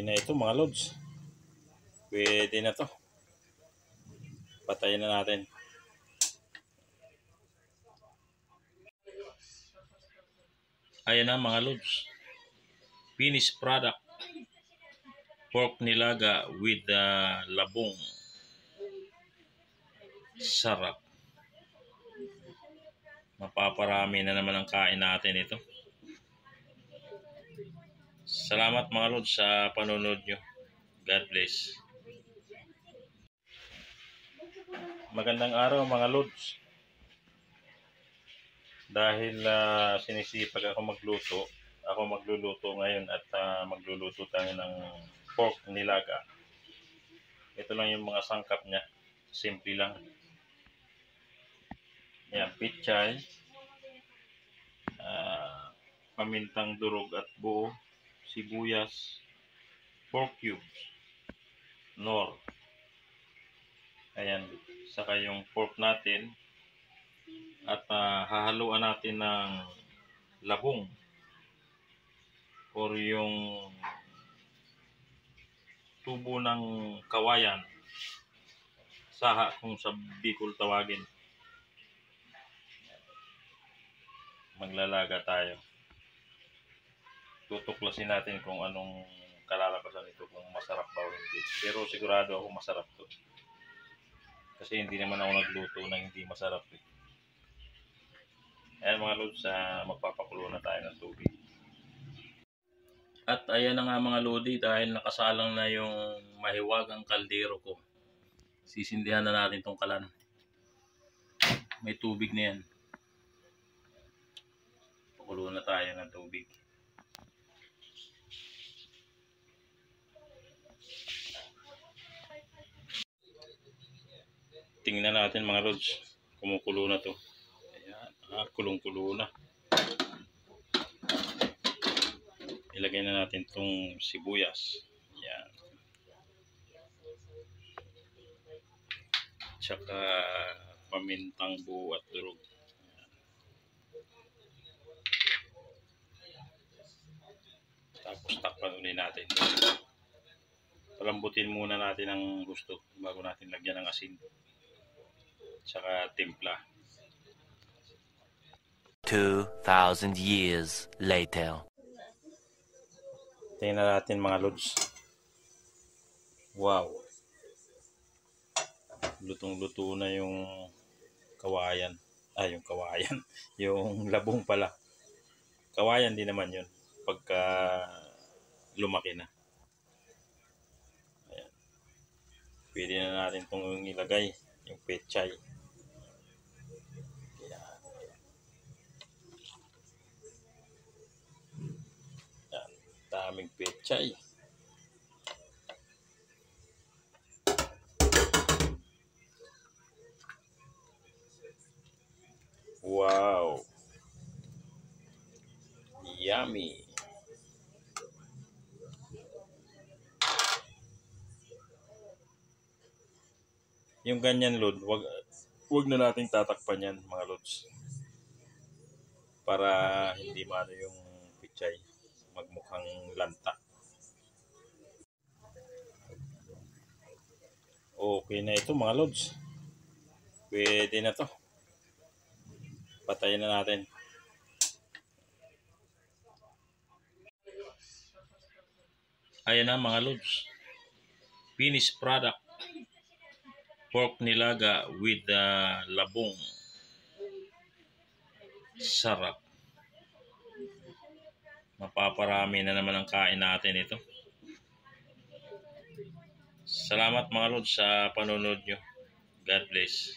na ito mga lods. Pwede na to. Patayin na natin. Ayan na mga lods. Finished product. Pork nilaga with labong. Sarap. Mapaparami na naman ang kain natin ito. Salamat mga lods sa panonood nyo. God bless. Magandang araw mga lods. Dahil sinisipag ako magluto, ako magluluto ngayon at magluluto tayo ng pork nilaga. Ito lang yung mga sangkap niya. Simple lang. Yan, pichay, pamintang durog at buo, sibuyas, pork cubes, nor. Ayan, saka yung pork natin at hahaluan natin ng labong or yung tubo ng kawayan, saha kung sa Bicol tawagin. Maglalaga tayo. Tutuklasin natin kung anong kalalabasan ito, kung masarap ba o hindi. Pero sigurado ako masarap to. Kasi hindi naman ako nagluto na hindi masarap eh. Ayan mga lods, magpapakulo na tayo ng tubig. At ayan na nga mga lodi, dahil nakasalang na yung mahiwagang kaldero ko. Sisindihan na natin tong kalan. May tubig na yan. Pakulo na tayo ng tubig. Tingnan natin mga lods, kumukulo na to. Ayan, kulong-kulo na. Ilagay na natin tong sibuyas. Ayan. Tsaka pamintang buo at durog. Ayan. Tapos takpan ulit natin. Palambutin muna natin ang gusto bago natin lagyan ng asin. Tsaka timpla. 2,000 years later. Tingnan natin mga lods. Wow. Lutong-luto na yung kawayan. Yung kawayan. Yung labong pala. Kawayan din naman yun. Pagka lumaki na. Ayan. Pwede na natin itong ilagay. Yung pechay. Daming pechay. Wow. Yummy. Yung ganyan lod, wag na nating tatakpan yan mga lods. Para hindi maano yung pechay magmukhang lanta. Okay na ito mga lods. Pwede na to. Patayin na natin. Ayan na mga lods. Finished product. Pork nilaga with labong. Sarap. Mapaparami na naman ang kain natin ito. Salamat mga lods sa panonood nyo. God bless.